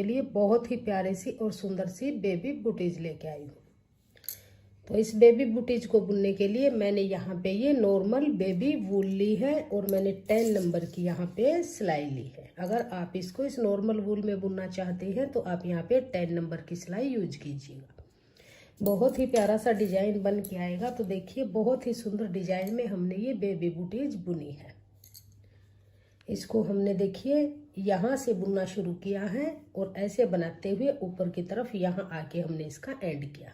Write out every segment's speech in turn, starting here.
के लिए बहुत ही प्यारी सी और सुंदर सी बेबी बूटीज लेके आई हूँ। तो इस बेबी बूटीज को बुनने के लिए मैंने यहाँ पे ये नॉर्मल बेबी वूल ली है और मैंने 10 नंबर की यहाँ पे सिलाई ली है। अगर आप इसको इस नॉर्मल वूल में बुनना चाहते हैं तो आप यहाँ पे 10 नंबर की सिलाई यूज कीजिएगा। बहुत ही प्यारा सा डिजाइन बन के आएगा। तो देखिए बहुत ही सुंदर डिजाइन में हमने ये बेबी बूटीज बुनी है। इसको हमने देखिए यहाँ से बुनना शुरू किया है और ऐसे बनाते हुए ऊपर की तरफ यहाँ आके हमने इसका एंड किया।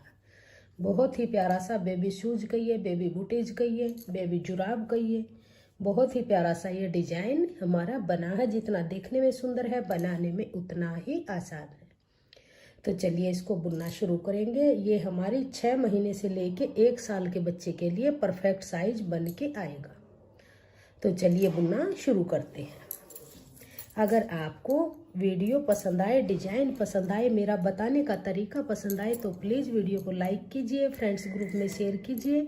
बहुत ही प्यारा सा बेबी शूज कहिए, बेबी बूटीज कहिए, बेबी जुराब कहिए, बहुत ही प्यारा सा ये डिजाइन हमारा बना है। जितना देखने में सुंदर है बनाने में उतना ही आसान है। तो चलिए इसको बुनना शुरू करेंगे। ये हमारी 6 महीने से लेके 1 साल के बच्चे के लिए परफेक्ट साइज बन के आएगा। तो चलिए बुनना शुरू करते हैं। अगर आपको वीडियो पसंद आए, डिजाइन पसंद आए, मेरा बताने का तरीका पसंद आए तो प्लीज़ वीडियो को लाइक कीजिए, फ्रेंड्स ग्रुप में शेयर कीजिए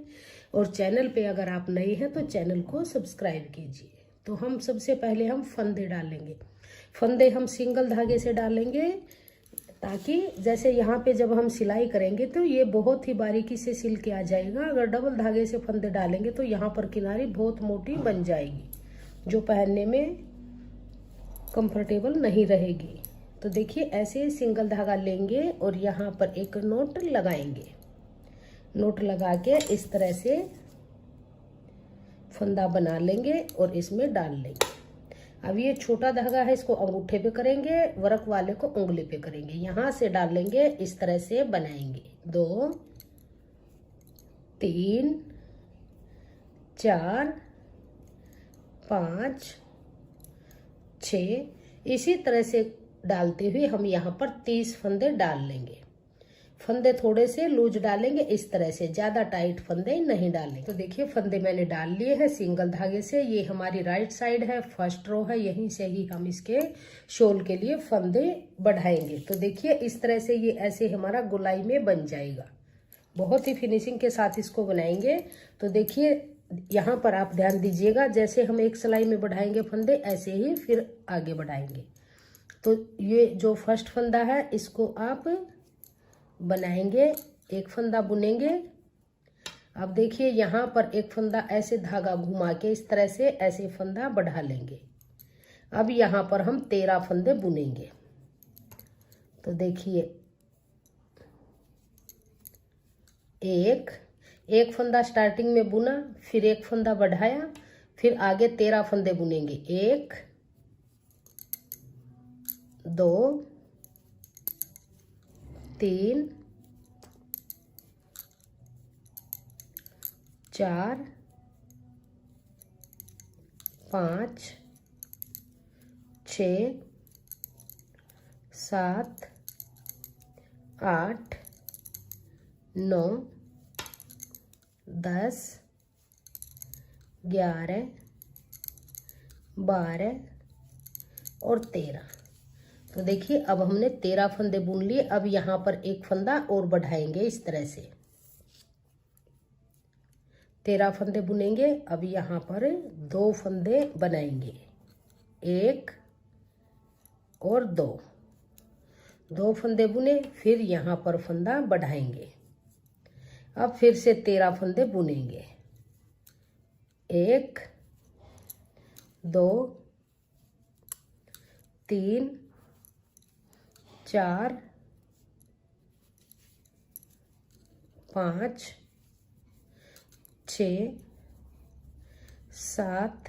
और चैनल पे अगर आप नए हैं तो चैनल को सब्सक्राइब कीजिए। तो हम सबसे पहले हम फंदे डालेंगे। फंदे हम सिंगल धागे से डालेंगे ताकि जैसे यहाँ पे जब हम सिलाई करेंगे तो ये बहुत ही बारीकी से सिल के आ जाएगा। अगर डबल धागे से फंदे डालेंगे तो यहाँ पर किनारी बहुत मोटी बन जाएगी जो पहनने में कंफर्टेबल नहीं रहेगी। तो देखिए ऐसे सिंगल धागा लेंगे और यहाँ पर एक नोट लगाएंगे। नोट लगा के इस तरह से फंदा बना लेंगे और इसमें डाल लेंगे। अब ये छोटा धागा है, इसको अंगूठे पे करेंगे, वर्क वाले को उंगली पे करेंगे। यहाँ से डाल लेंगे, इस तरह से बनाएंगे। 2 3 4 5 6 इसी तरह से डालते हुए हम यहाँ पर 30 फंदे डाल लेंगे। फंदे थोड़े से लूज डालेंगे, इस तरह से, ज्यादा टाइट फंदे नहीं डालेंगे। तो देखिए फंदे मैंने डाल लिए हैं सिंगल धागे से। ये हमारी राइट साइड है, फर्स्ट रो है, यहीं से ही हम इसके शोल के लिए फंदे बढ़ाएंगे। तो देखिए इस तरह से ये ऐसे हमारा गोलाई में बन जाएगा। बहुत ही फिनिशिंग के साथ इसको बनाएंगे। तो देखिए यहाँ पर आप ध्यान दीजिएगा, जैसे हम एक सिलाई में बढ़ाएंगे फंदे ऐसे ही फिर आगे बढ़ाएंगे। तो ये जो फर्स्ट फंदा है इसको आप बनाएंगे, एक फंदा बुनेंगे। अब देखिए यहाँ पर एक फंदा ऐसे धागा घुमा के इस तरह से ऐसे फंदा बढ़ा लेंगे। अब यहाँ पर हम 13 फंदे बुनेंगे। तो देखिए एक फंदा स्टार्टिंग में बुना, फिर एक फंदा बढ़ाया, फिर आगे 13 फंदे बुनेंगे। 1 2 3 4 5 6 7 8 9 10 11 12 और 13। तो देखिए अब हमने 13 फंदे बुन लिए। अब यहाँ पर एक फंदा और बढ़ाएंगे इस तरह से, 13 फंदे बुनेंगे। अब यहाँ पर 2 फंदे बनाएंगे, 1 और 2 फंदे बुने, फिर यहाँ पर फंदा बढ़ाएंगे। अब फिर से 13 फंदे बुनेंगे, 1 2 3 4 5 6 7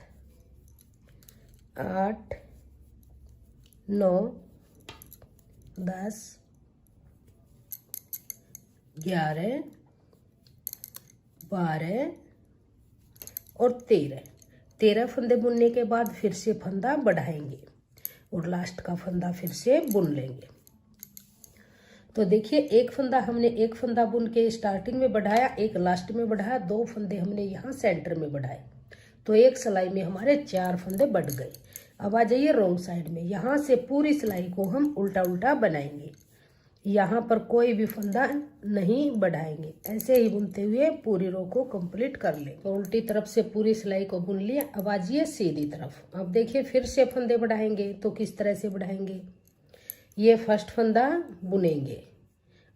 8 9 10 11 12 और 13 फंदे बुनने के बाद फिर से फंदा बढ़ाएंगे और लास्ट का फंदा फिर से बुन लेंगे। तो देखिए एक फंदा बुन के स्टार्टिंग में बढ़ाया, एक लास्ट में बढ़ाया, 2 फंदे हमने यहाँ सेंटर में बढ़ाए। तो एक सिलाई में हमारे 4 फंदे बढ़ गए। अब आ जाइए रॉन्ग साइड में। यहाँ से पूरी सिलाई को हम उल्टा उल्टा बनाएंगे। यहाँ पर कोई भी फंदा नहीं बढ़ाएंगे, ऐसे ही बुनते हुए पूरी रो को कंप्लीट कर लें। तो उल्टी तरफ से पूरी सिलाई को बुन लिया। अब आजिए सीधी तरफ। अब देखिए फिर से फंदे बढ़ाएंगे। तो किस तरह से बढ़ाएंगे, ये फर्स्ट फंदा बुनेंगे।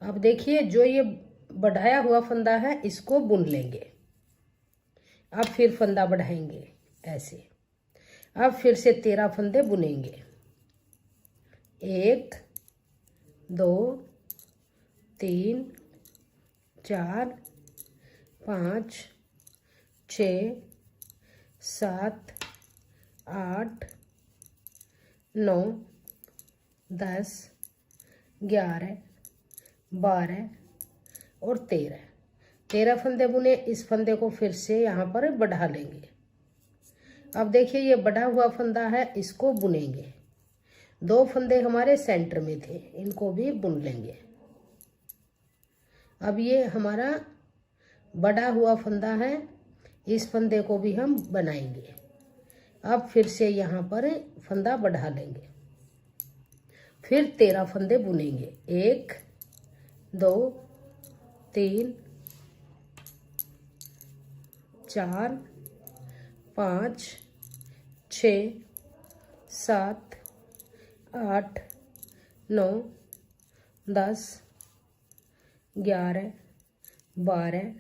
अब देखिए जो ये बढ़ाया हुआ फंदा है इसको बुन लेंगे। अब फिर फंदा बढ़ाएंगे ऐसे। अब फिर से 13 फंदे बुनेंगे। 1 2 3 4 5 6 7 8 9 10 11 12 और 13 फंदे बुने। इस फंदे को फिर से यहाँ पर बढ़ा लेंगे। अब देखिए ये बढ़ा हुआ फंदा है, इसको बुनेंगे। 2 फंदे हमारे सेंटर में थे, इनको भी बुन लेंगे। अब ये हमारा बढ़ा हुआ फंदा है, इस फंदे को भी हम बनाएंगे। अब फिर से यहाँ पर फंदा बढ़ा लेंगे। फिर 13 फंदे बुनेंगे। 1 2 3 4 5 6 7 8 9 10 11 12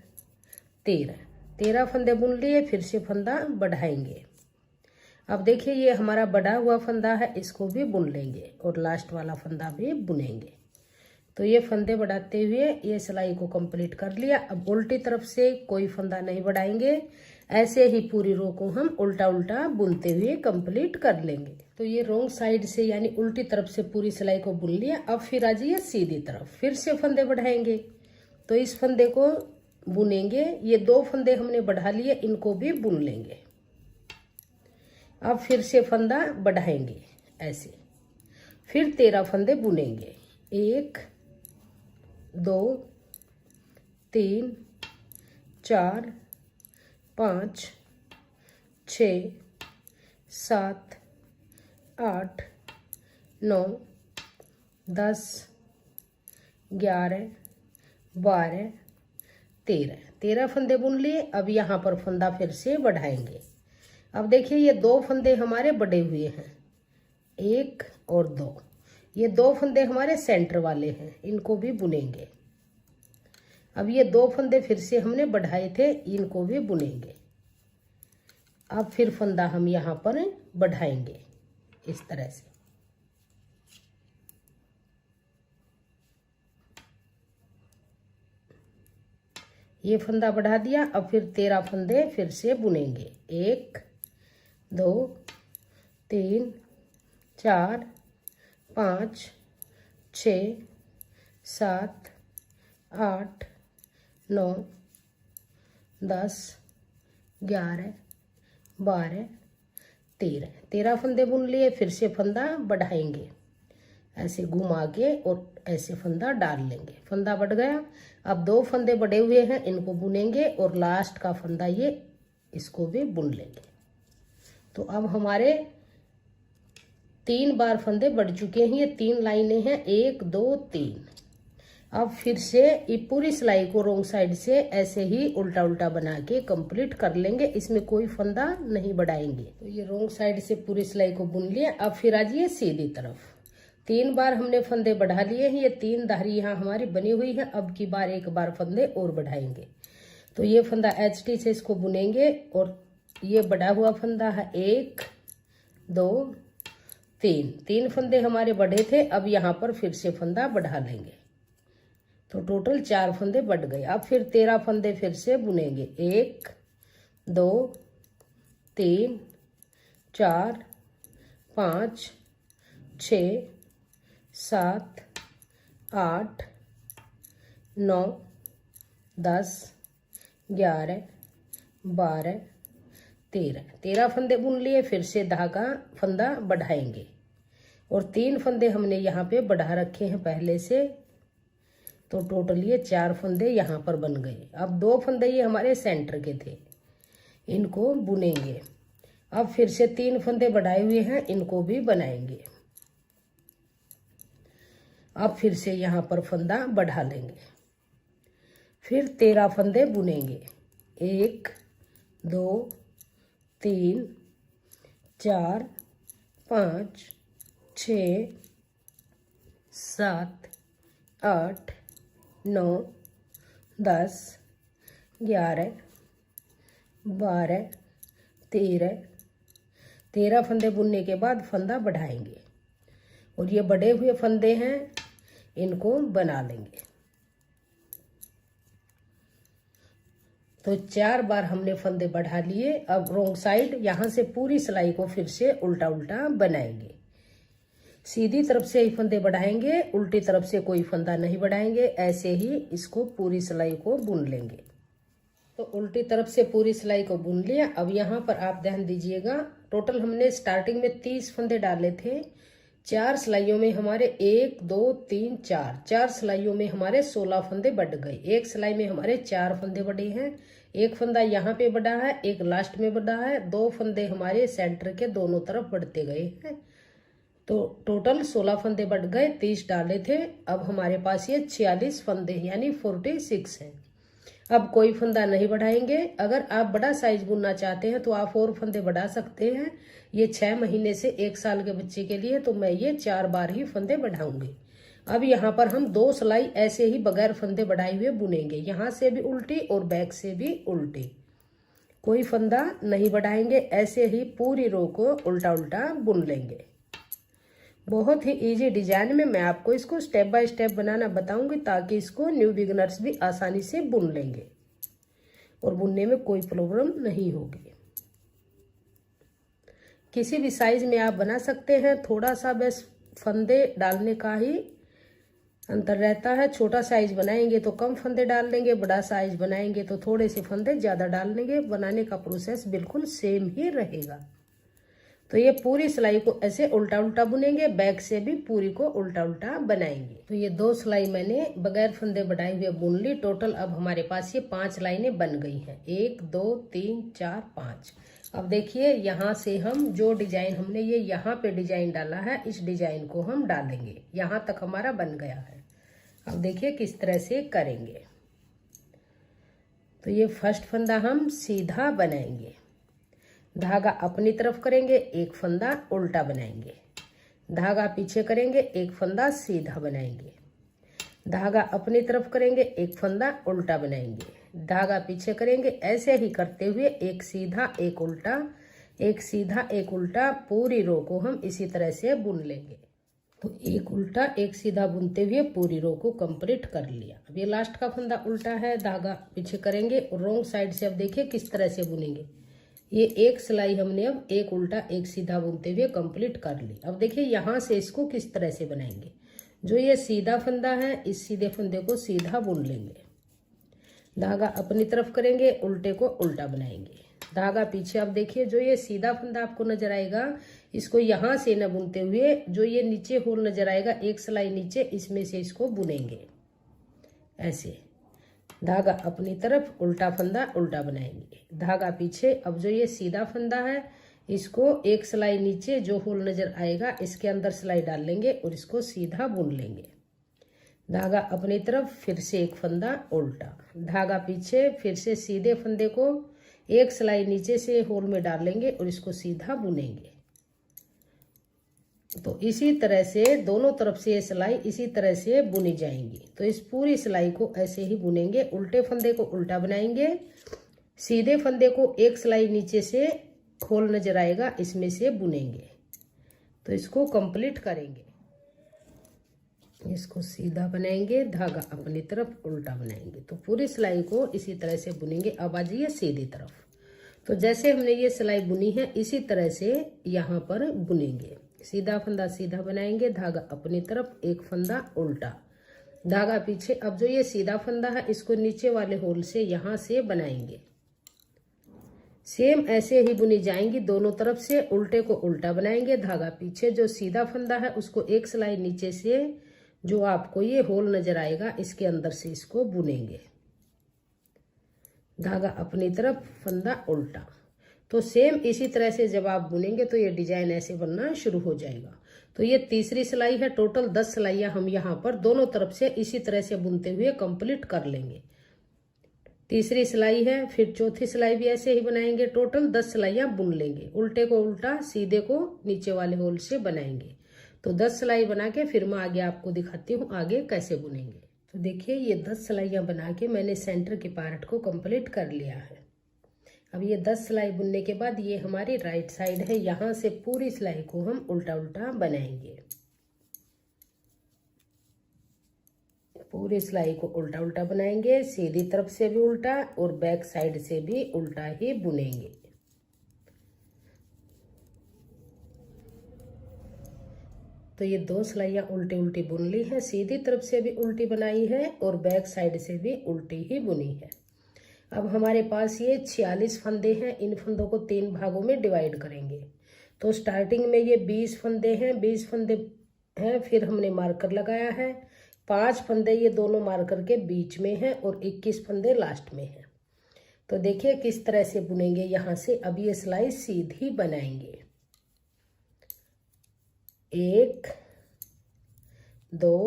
13 फंदे बुन लिए। फिर से फंदा बढ़ाएंगे। अब देखिए ये हमारा बढ़ा हुआ फंदा है, इसको भी बुन लेंगे और लास्ट वाला फंदा भी बुनेंगे। तो ये फंदे बढ़ाते हुए ये सिलाई को कंप्लीट कर लिया। अब उल्टी तरफ से कोई फंदा नहीं बढ़ाएंगे, ऐसे ही पूरी रो को हम उल्टा उल्टा बुनते हुए कंप्लीट कर लेंगे। तो ये रोंग साइड से यानी उल्टी तरफ से पूरी सिलाई को बुन लिया। अब फिर आ जाइए सीधी तरफ, फिर से फंदे बढ़ाएंगे। तो इस फंदे को बुनेंगे। ये 2 फंदे हमने बढ़ा लिए, इनको भी बुन लेंगे। अब फिर से फंदा बढ़ाएंगे ऐसे। फिर 13 फंदे बुनेंगे। 1 2 3 4 5 6 7 8 9 10 11 12 13 फंदे बुन लिए। अब यहाँ पर फंदा फिर से बढ़ाएंगे। अब देखिए ये 2 फंदे हमारे बढ़े हुए हैं, 1 और 2। ये 2 फंदे हमारे सेंटर वाले हैं, इनको भी बुनेंगे। अब ये 2 फंदे फिर से हमने बढ़ाए थे, इनको भी बुनेंगे। अब फिर फंदा हम यहाँ पर बढ़ाएंगे इस तरह से। ये फंदा बढ़ा दिया। अब फिर 13 फंदे फिर से बुनेंगे। 1 2 3 4 5 6 7 8 9 10 11 12 13 फंदे बुन लिए। फिर से फंदा बढ़ाएंगे, ऐसे घुमा के और ऐसे फंदा डाल लेंगे। फंदा बढ़ गया। अब 2 फंदे बढ़े हुए हैं, इनको बुनेंगे और लास्ट का फंदा ये इसको भी बुन लेंगे। तो अब हमारे 3 बार फंदे बढ़ चुके हैं। ये 3 लाइनें हैं, 1 2 3। अब फिर से ये पूरी सिलाई को रोंग साइड से ऐसे ही उल्टा उल्टा बना के कंप्लीट कर लेंगे। इसमें कोई फंदा नहीं बढ़ाएंगे। तो ये रोंग साइड से पूरी सिलाई को बुन लिया। अब फिर आ जाइए सीधी तरफ। 3 बार हमने फंदे बढ़ा लिए हैं। ये 3 धारी यहाँ हमारी बनी हुई है। अब की बार 1 बार फंदे और बढ़ाएंगे। तो ये फंदा HT से इसको बुनेंगे और ये बढ़ा हुआ फंदा है। 1 2 3 फंदे हमारे बढ़े थे। अब यहाँ पर फिर से फंदा बढ़ा लेंगे। तो टोटल 4 फंदे बढ़ गए। अब फिर 13 फंदे फिर से बुनेंगे। 1 2 3 4 5 6 7 8 9 10 11 12 13 फंदे बुन लिए। फिर से धागा फंदा बढ़ाएंगे और 3 फंदे हमने यहाँ पे बढ़ा रखे हैं पहले से। तो टोटल ये 4 फंदे यहाँ पर बन गए। अब 2 फंदे ये हमारे सेंटर के थे, इनको बुनेंगे। अब फिर से 3 फंदे बढ़ाए हुए हैं, इनको भी बनाएंगे। अब फिर से यहाँ पर फंदा बढ़ा लेंगे। फिर 13 फंदे बुनेंगे। 1 2 3 4 5 6 7 8 9 10 11 12 13 फंदे बुनने के बाद फंदा बढ़ाएंगे और ये बढ़े हुए फंदे हैं, इनको बना लेंगे। तो 4 बार हमने फंदे बढ़ा लिए। अब रोंग साइड यहाँ से पूरी सिलाई को फिर से उल्टा उल्टा बनाएंगे। सीधी तरफ से ही फंदे बढ़ाएंगे, उल्टी तरफ से कोई फंदा नहीं बढ़ाएंगे। ऐसे ही इसको पूरी सिलाई को बुन लेंगे। तो उल्टी तरफ से पूरी सिलाई को बुन लिया। अब यहाँ पर आप ध्यान दीजिएगा, टोटल हमने स्टार्टिंग में 30 फंदे डाले थे। 4 सिलाइयों में हमारे 1 2 3 4 सिलाइयों में हमारे 16 फंदे बढ़ गए। एक सिलाई में हमारे 4 फंदे बढ़े हैं। एक फंदा यहाँ पे बढ़ा है, एक लास्ट में बढ़ा है। 2 फंदे हमारे सेंटर के दोनों तरफ बढ़ते गए हैं। तो टोटल 16 फंदे बढ़ गए, 30 डाले थे। अब हमारे पास ये 46 फंदे यानी 46 हैं। अब कोई फंदा नहीं बढ़ाएंगे। अगर आप बड़ा साइज बुनना चाहते हैं तो आप और फंदे बढ़ा सकते हैं। ये 6 महीने से 1 साल के बच्चे के लिए तो मैं ये 4 बार ही फंदे बढ़ाऊंगी। अब यहाँ पर हम 2 सिलाई ऐसे ही बगैर फंदे बढ़ाए हुए बुनेंगे, यहाँ से भी उल्टी और बैक से भी उल्टी। कोई फंदा नहीं बढ़ाएंगे, ऐसे ही पूरी रो को उल्टा उल्टा बुन लेंगे। बहुत ही इजी डिजाइन में मैं आपको इसको स्टेप बाय स्टेप बनाना बताऊंगी, ताकि इसको न्यू बिगिनर्स भी आसानी से बुन लेंगे और बुनने में कोई प्रॉब्लम नहीं होगी। किसी भी साइज में आप बना सकते हैं, थोड़ा सा बस फंदे डालने का ही अंतर रहता है। छोटा साइज बनाएंगे तो कम फंदे डाल लेंगे, बड़ा साइज बनाएंगे तो थोड़े से फंदे ज्यादा डाल लेंगे। बनाने का प्रोसेस बिल्कुल सेम ही रहेगा। तो ये पूरी सिलाई को ऐसे उल्टा उल्टा बुनेंगे, बैक से भी पूरी को उल्टा उल्टा बनाएंगे। तो ये 2 सिलाई मैंने बगैर फंदे बढ़ाए हुए बुन ली। टोटल अब हमारे पास ये 5 लाइनें बन गई हैं। 1 2 3 4 5। अब देखिए, यहाँ से हम जो डिजाइन हमने ये यहाँ पे डिजाइन डाला है, इस डिजाइन को हम डालेंगे। यहाँ तक हमारा बन गया है। अब देखिए किस तरह से करेंगे। तो ये फर्स्ट फंदा हम सीधा बनाएंगे, धागा अपनी तरफ करेंगे, एक फंदा उल्टा बनाएंगे, धागा पीछे करेंगे, एक फंदा सीधा बनाएंगे, धागा अपनी तरफ करेंगे, एक फंदा उल्टा बनाएंगे, धागा पीछे करेंगे। ऐसे ही करते हुए एक सीधा एक उल्टा, एक सीधा एक उल्टा, पूरी रो को हम इसी तरह से बुन लेंगे। तो एक उल्टा एक सीधा बुनते हुए पूरी रो को कंप्लीट कर लिया। अब ये लास्ट का फंदा उल्टा है, धागा पीछे करेंगे और रोंग साइड से अब देखिए किस तरह से बुनेंगे। ये एक सिलाई हमने अब एक उल्टा एक सीधा बुनते हुए कंप्लीट कर ली। अब देखिए यहाँ से इसको किस तरह से बनाएंगे। जो ये सीधा फंदा है, इस सीधे फंदे को सीधा बुन लेंगे, धागा अपनी तरफ करेंगे, उल्टे को उल्टा बनाएंगे, धागा पीछे। अब देखिए जो ये सीधा फंदा आपको नजर आएगा, इसको यहाँ से न बुनते हुए जो ये नीचे होल नजर आएगा, एक सिलाई नीचे, इसमें से इसको बुनेंगे ऐसे। धागा अपनी तरफ, उल्टा फंदा उल्टा बनाएंगे, धागा पीछे। अब जो ये सीधा फंदा है, इसको एक सिलाई नीचे जो होल नजर आएगा, इसके अंदर सिलाई डाल लेंगे और इसको सीधा बुन लेंगे, धागा अपनी तरफ, फिर से एक फंदा उल्टा, धागा पीछे, फिर से सीधे फंदे को एक सिलाई नीचे से होल में डाल लेंगे और इसको सीधा बुनेंगे। तो इसी तरह से दोनों तरफ से ये सिलाई इसी तरह से बुनी जाएंगी। तो इस पूरी सिलाई को ऐसे ही बुनेंगे। उल्टे फंदे को उल्टा बनाएंगे, सीधे फंदे को एक सिलाई नीचे से होल नजर आएगा, इसमें से बुनेंगे। तो इसको कंप्लीट करेंगे। इसको सीधा बनाएंगे, धागा अपनी तरफ उल्टा बनाएंगे। तो पूरी सिलाई को इसी तरह से बुनेंगे। अब आ जाइए सीधी तरफ। तो जैसे हमने ये सिलाई बुनी है, इसी तरह से यहाँ पर बुनेंगे। सीधा फंदा सीधा बनाएंगे, धागा अपनी तरफ, एक फंदा उल्टा, धागा पीछे। अब जो ये सीधा फंदा है, इसको नीचे वाले होल से यहाँ से बनाएंगे। सेम ऐसे ही बुनी जाएंगी दोनों तरफ से। उल्टे को उल्टा बनाएंगे, धागा पीछे। जो सीधा फंदा है उसको एक सिलाई नीचे से जो आपको ये होल नजर आएगा, इसके अंदर से इसको बुनेंगे, धागा अपनी तरफ, फंदा उल्टा। तो सेम इसी तरह से जब आप बुनेंगे तो ये डिजाइन ऐसे बनना शुरू हो जाएगा। तो ये तीसरी सिलाई है। टोटल 10 सिलाइयां हम यहाँ पर दोनों तरफ से इसी तरह से बुनते हुए कंप्लीट कर लेंगे। तीसरी सिलाई है, फिर चौथी सिलाई भी ऐसे ही बनाएंगे। टोटल 10 सिलाइयां बुन लेंगे। उल्टे को उल्टा, सीधे को नीचे वाले होल से बनाएंगे। तो 10 सिलाई बना के फिर मैं आगे आपको दिखाती हूँ आगे कैसे बुनेंगे। तो देखिए ये 10 सिलाइयाँ बना के मैंने सेंटर के पार्ट को कंप्लीट कर लिया है। अब ये 10 सिलाई बुनने के बाद ये हमारी राइट साइड है, यहाँ से पूरी सिलाई को हम उल्टा उल्टा बनाएंगे। पूरी सिलाई को उल्टा उल्टा बनाएंगे, सीधी तरफ से भी उल्टा और बैक साइड से भी उल्टा ही बुनेंगे। तो ये 2 सिलाइयाँ उल्टी उल्टी बुन ली है, सीधी तरफ से भी उल्टी बनाई है और बैक साइड से भी उल्टी ही बुनी है। अब हमारे पास ये 46 फंदे हैं, इन फंदों को 3 भागों में डिवाइड करेंगे। तो स्टार्टिंग में ये 20 फंदे हैं, 20 फंदे हैं, फिर हमने मार्कर लगाया है। 5 फंदे ये दोनों मार्कर के बीच में हैं और 21 फंदे लास्ट में हैं। तो देखिए किस तरह से बुनेंगे यहाँ से। अब ये सिलाई सीधी बनाएंगे। 1 2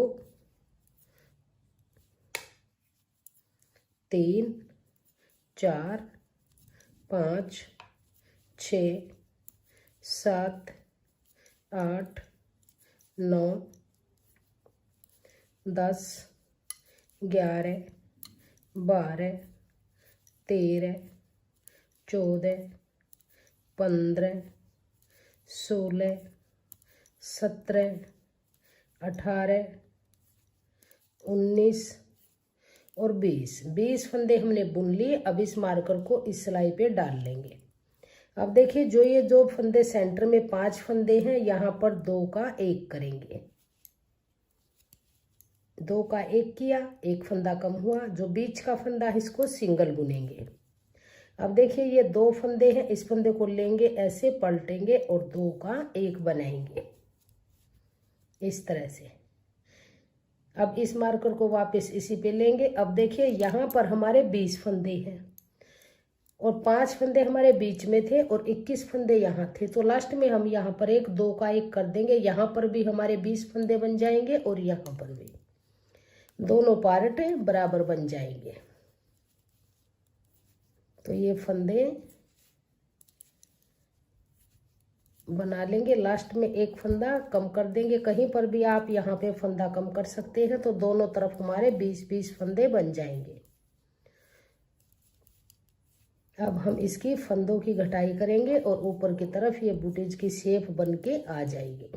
3 4 5 6 7 8 9 10 11 12 13 14 15 16 17 18 19 और 20 फंदे हमने बुन लिए। अब इस मार्कर को इस सिलाई पे डाल लेंगे। अब देखिए जो ये 2 फंदे सेंटर में 5 फंदे हैं, यहाँ पर 2 का 1 करेंगे। 2 का 1 किया, 1 फंदा कम हुआ, जो बीच का फंदा है इसको सिंगल बुनेंगे। अब देखिए ये 2 फंदे हैं, इस फंदे को लेंगे ऐसे पलटेंगे और 2 का 1 बनाएंगे इस तरह से। अब इस मार्कर को वापस इसी पे लेंगे। अब देखिए यहाँ पर हमारे 20 फंदे हैं और 5 फंदे हमारे बीच में थे और 21 फंदे यहाँ थे। तो लास्ट में हम यहाँ पर 2 का 1 कर देंगे। यहाँ पर भी हमारे 20 फंदे बन जाएंगे और यहाँ पर भी दोनों पार्ट बराबर बन जाएंगे। तो ये फंदे बना लेंगे। लास्ट में 1 फंदा कम कर देंगे, कहीं पर भी आप यहाँ पे फंदा कम कर सकते हैं। तो दोनों तरफ हमारे 20-20 फंदे बन जाएंगे। अब हम इसकी फंदों की घटाई करेंगे और ऊपर की तरफ ये बूटीज की शेप बन के आ जाएगी।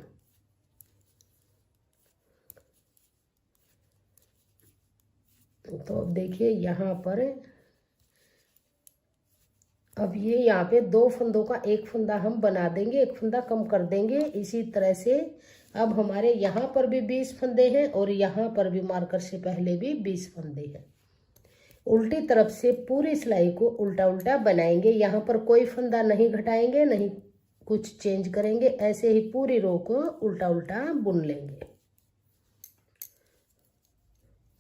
तो अब देखिए यहाँ पर अब ये यहाँ पे 2 फंदों का 1 फंदा हम बना देंगे, 1 फंदा कम कर देंगे। इसी तरह से अब हमारे यहाँ पर भी 20 फंदे हैं और यहाँ पर भी मार्कर से पहले भी 20 फंदे हैं। उल्टी तरफ से पूरी सिलाई को उल्टा उल्टा बनाएंगे। यहाँ पर कोई फंदा नहीं घटाएंगे, नहीं कुछ चेंज करेंगे, ऐसे ही पूरी रो को उल्टा उल्टा बुन लेंगे।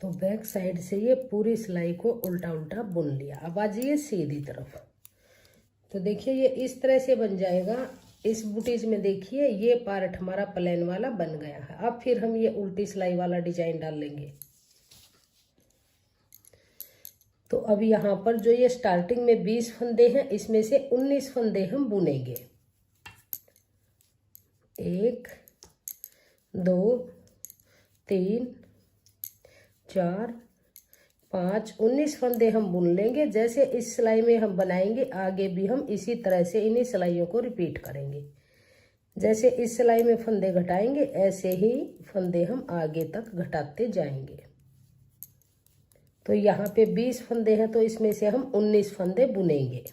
तो बैक साइड से ये पूरी सिलाई को उल्टा उल्टा बुन लिया। अब आ जाइए सीधी तरफ। तो देखिए ये इस तरह से बन जाएगा। इस बूटीज में देखिए ये पार्ट हमारा प्लेन वाला बन गया है। अब फिर हम ये उल्टी सिलाई वाला डिजाइन डाल लेंगे। तो अब यहाँ पर जो ये स्टार्टिंग में 20 फंदे हैं, इसमें से 19 फंदे हम बुनेंगे। 1 2 3 4 5 19 फंदे हम बुन लेंगे। जैसे इस सिलाई में हम बनाएंगे, आगे भी हम इसी तरह से इन्हीं सिलाइयों को रिपीट करेंगे। जैसे इस सिलाई में फंदे घटाएंगे, ऐसे ही फंदे हम आगे तक घटाते जाएंगे। तो यहाँ पे 20 फंदे हैं, तो इसमें से हम 19 फंदे बुनेंगे।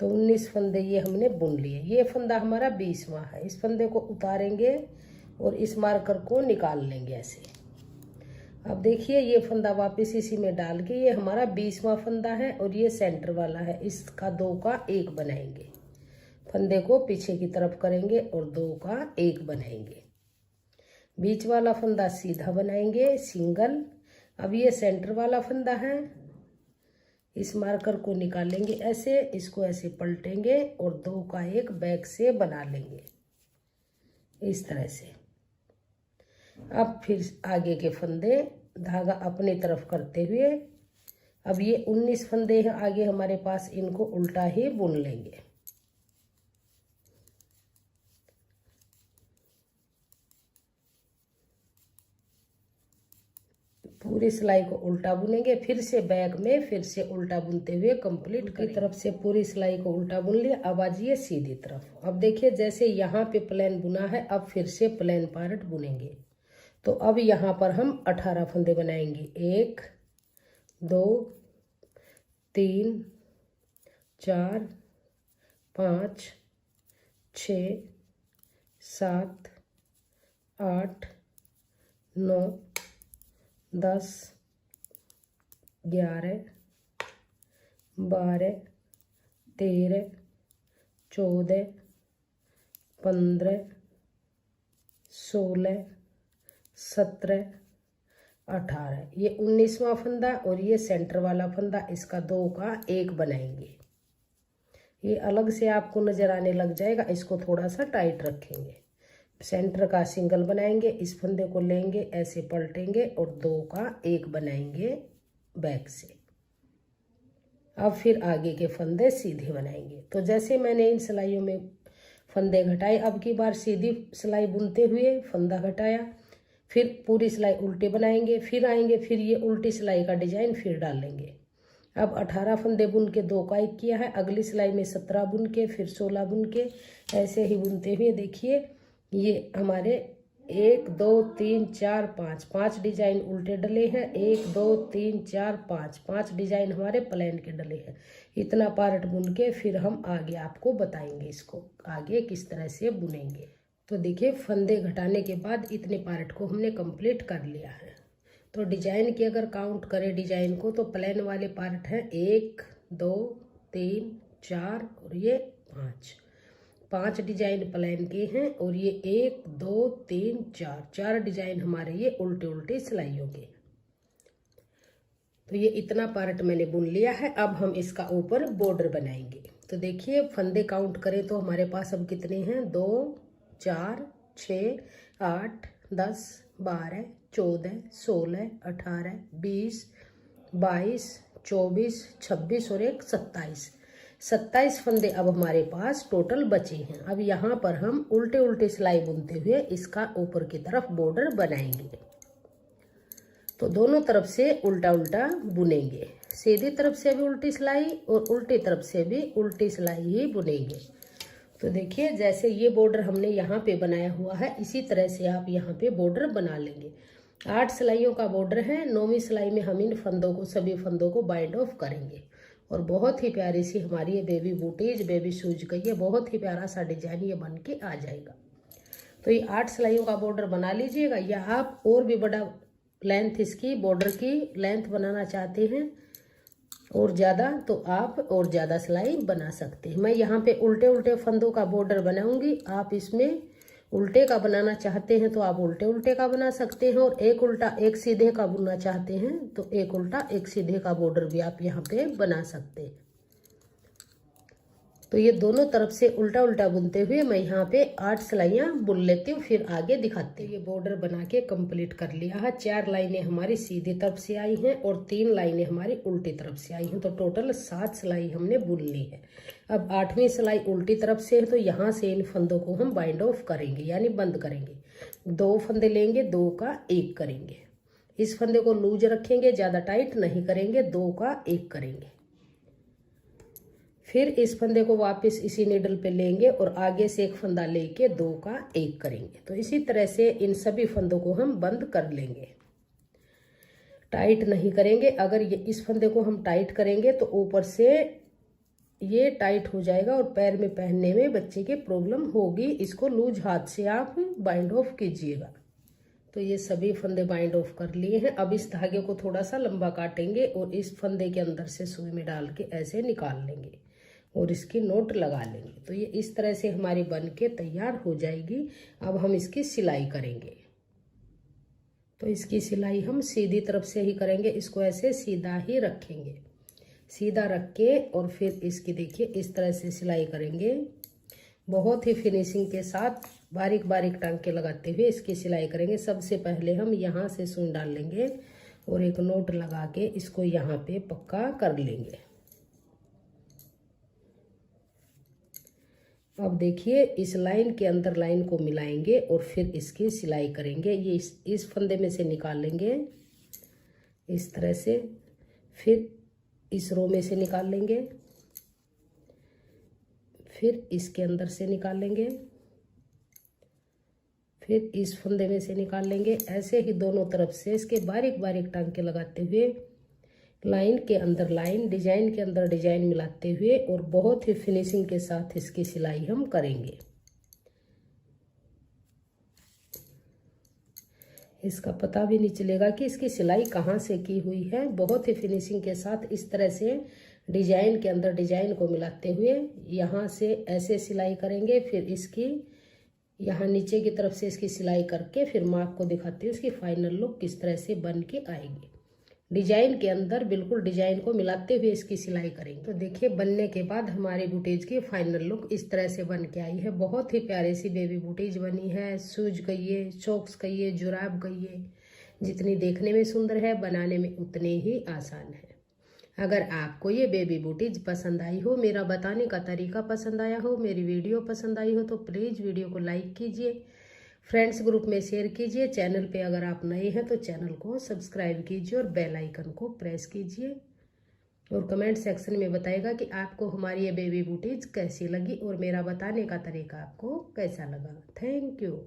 तो 19 फंदे ये हमने बुन लिए। ये फंदा हमारा 20वां है। इस फंदे को उतारेंगे और इस मार्कर को निकाल लेंगे ऐसे। अब देखिए ये फंदा वापस इसी में डाल के, ये हमारा 20वां फंदा है और ये सेंटर वाला है, इसका 2 का 1 बनाएंगे। फंदे को पीछे की तरफ करेंगे और 2 का 1 बनाएंगे। बीच वाला फंदा सीधा बनाएंगे सिंगल। अब ये सेंटर वाला फंदा है, इस मार्कर को निकालेंगे ऐसे, इसको ऐसे पलटेंगे और 2 का 1 बैक से बना लेंगे इस तरह से। अब फिर आगे के फंदे धागा अपनी तरफ करते हुए, अब ये 19 फंदे हैं आगे हमारे पास, इनको उल्टा ही बुन लेंगे। पूरी सिलाई को उल्टा बुनेंगे, फिर से बैक में फिर से उल्टा बुनते हुए कंप्लीट की तरफ से पूरी सिलाई को उल्टा बुन लिया। अब आ जाइए सीधी तरफ। अब देखिए जैसे यहाँ पे प्लेन बुना है, अब फिर से प्लेन पार्ट बुनेंगे। तो अब यहाँ पर हम 18 फंदे बनाएंगे। 1 2 3 4 5 6 7 8 9 10 11 12 13 14 15 16 17 18, ये 19वां फंदा और ये सेंटर वाला फंदा, इसका 2 का 1 बनाएंगे। ये अलग से आपको नजर आने लग जाएगा, इसको थोड़ा सा टाइट रखेंगे। सेंटर का सिंगल बनाएंगे, इस फंदे को लेंगे ऐसे पलटेंगे और 2 का 1 बनाएंगे बैक से। अब फिर आगे के फंदे सीधे बनाएंगे। तो जैसे मैंने इन सिलाइयों में फंदे घटाए, अब की बार सीधी सिलाई बुनते हुए फंदा घटाया, फिर पूरी सिलाई उल्टे बनाएंगे, फिर आएंगे, फिर ये उल्टी सिलाई का डिजाइन फिर डालेंगे। अब 18 फंदे बुन के 2 का 1 किया है। अगली सिलाई में 17 बुन के फिर 16 बुन के ऐसे ही बुनते हुए देखिए ये हमारे 1 2 3 4 5 डिजाइन उल्टे डले हैं। 1 2 3 4 5 डिजाइन हमारे प्लेन के डले हैं। इतना पार्ट बुन के फिर हम आगे आपको बताएंगे इसको आगे किस तरह से बुनेंगे। तो देखिए फंदे घटाने के बाद इतने पार्ट को हमने कंप्लीट कर लिया है। तो डिजाइन की अगर काउंट करें डिजाइन को तो प्लेन वाले पार्ट हैं 1 2 3 4 और ये 5 डिजाइन प्लेन के हैं और ये 1 2 3 4 डिजाइन हमारे ये उल्टे उल्टे सिलाइयों के। तो ये इतना पार्ट मैंने बुन लिया है। अब हम इसका ऊपर बॉर्डर बनाएंगे। तो देखिए फंदे काउंट करें तो हमारे पास अब कितने हैं 2 4 6 8 10 12 14 16 18 20 22 24 26 और 1 27 फंदे अब हमारे पास टोटल बचे हैं। अब यहाँ पर हम उल्टे उल्टे सिलाई बुनते हुए इसका ऊपर की तरफ बॉर्डर बनाएंगे। तो दोनों तरफ से उल्टा उल्टा बुनेंगे, सीधी तरफ से भी उल्टी सिलाई और उल्टी तरफ से भी उल्टी सिलाई ही बुनेंगे। तो देखिए जैसे ये बॉर्डर हमने यहाँ पे बनाया हुआ है इसी तरह से आप यहाँ पे बॉर्डर बना लेंगे। 8 सिलाइयों का बॉर्डर है। 9वीं सिलाई में हम इन फंदों को सभी फंदों को बाइंड ऑफ करेंगे और बहुत ही प्यारी सी हमारी ये बेबी बूटीज बेबी शूज का ये बहुत ही प्यारा सा डिजाइन ये बन के आ जाएगा। तो ये 8 सिलाइयों का बॉर्डर बना लीजिएगा, या आप और भी बड़ा लेंथ इसकी बॉर्डर की लेंथ बनाना चाहते हैं और ज़्यादा तो आप और ज़्यादा सिलाई बना सकते हैं। मैं यहाँ पे उल्टे उल्टे फंदों का बॉर्डर बनाऊंगी, आप इसमें उल्टे का बनाना चाहते हैं तो आप उल्टे उल्टे का बना सकते हैं और एक उल्टा एक सीधे का बुनना चाहते हैं तो एक उल्टा एक सीधे का बॉर्डर भी आप यहाँ पे बना सकते हैं। तो ये दोनों तरफ से उल्टा उल्टा बुनते हुए मैं यहाँ पे 8 सिलाइयाँ बुन लेती हूँ, फिर आगे दिखाते हैं। ये बॉर्डर बना के कंप्लीट कर लिया है। 4 लाइनें हमारी सीधी तरफ से आई हैं और 3 लाइनें हमारी उल्टी तरफ से आई हैं। तो टोटल 7 सिलाई हमने बुन ली है। अब 8वीं सिलाई उल्टी तरफ से है तो यहाँ से इन फंदों को हम बाइंड ऑफ करेंगे यानी बंद करेंगे। 2 फंदे लेंगे, 2 का 1 करेंगे। इस फंदे को लूज रखेंगे, ज़्यादा टाइट नहीं करेंगे, 2 का 1 करेंगे। फिर इस फंदे को वापस इसी नीडल पे लेंगे और आगे से एक फंदा लेके 2 का 1 करेंगे। तो इसी तरह से इन सभी फंदों को हम बंद कर लेंगे, टाइट नहीं करेंगे। अगर ये इस फंदे को हम टाइट करेंगे तो ऊपर से ये टाइट हो जाएगा और पैर में पहनने में बच्चे के प्रॉब्लम होगी। इसको लूज हाथ से आप बाइंड ऑफ कीजिएगा। तो ये सभी फंदे बाइंड ऑफ कर लिए हैं। अब इस धागे को थोड़ा सा लंबा काटेंगे और इस फंदे के अंदर से सुई में डाल के ऐसे निकाल लेंगे और इसकी नोट लगा लेंगे। तो ये इस तरह से हमारी बन के तैयार हो जाएगी। अब हम इसकी सिलाई करेंगे। तो इसकी सिलाई हम सीधी तरफ से ही करेंगे। इसको ऐसे सीधा ही रखेंगे, सीधा रख के और फिर इसकी देखिए इस तरह से सिलाई करेंगे। बहुत ही फिनिशिंग के साथ बारीक बारीक टांके लगाते हुए इसकी सिलाई करेंगे। सबसे पहले हम यहाँ से सुई डाल लेंगे और एक नोट लगा के इसको यहाँ पे पक्का कर लेंगे। अब देखिए इस लाइन के अंदर लाइन को मिलाएंगे और फिर इसकी सिलाई करेंगे। ये इस फंदे में से निकाल लेंगे इस तरह से। फिर इस रो में से निकाल लेंगे, फिर इसके अंदर से निकाल लेंगे, फिर इस फंदे में से निकाल लेंगे। ऐसे ही दोनों तरफ से इसके बारीक बारीक टांके लगाते हुए, लाइन के अंदर लाइन, डिजाइन के अंदर डिजाइन मिलाते हुए और बहुत ही फिनिशिंग के साथ इसकी सिलाई हम करेंगे। इसका पता भी नहीं चलेगा कि इसकी सिलाई कहाँ से की हुई है। बहुत ही फिनिशिंग के साथ इस तरह से डिजाइन के अंदर डिजाइन को मिलाते हुए यहाँ से ऐसे सिलाई करेंगे। फिर इसकी यहाँ नीचे की तरफ से इसकी सिलाई करके फिर मैं आपको दिखाती हूँ इसकी फाइनल लुक किस तरह से बन के आएगी। डिजाइन के अंदर बिल्कुल डिजाइन को मिलाते हुए इसकी सिलाई करेंगे। तो देखिए बनने के बाद हमारी बूटीज की फाइनल लुक इस तरह से बन के आई है। बहुत ही प्यारी सी बेबी बूटीज बनी है। शूज कहिए, चॉक्स कहिए, जुराब कहिए, जितनी देखने में सुंदर है बनाने में उतने ही आसान है। अगर आपको ये बेबी बूटीज पसंद आई हो, मेरा बताने का तरीका पसंद आया हो, मेरी वीडियो पसंद आई हो तो प्लीज़ वीडियो को लाइक कीजिए, फ्रेंड्स ग्रुप में शेयर कीजिए। चैनल पे अगर आप नए हैं तो चैनल को सब्सक्राइब कीजिए और बेल आइकन को प्रेस कीजिए। और कमेंट सेक्शन में बताइएगा कि आपको हमारी ये बेबी बूटीज कैसी लगी और मेरा बताने का तरीका आपको कैसा लगा। Thank you.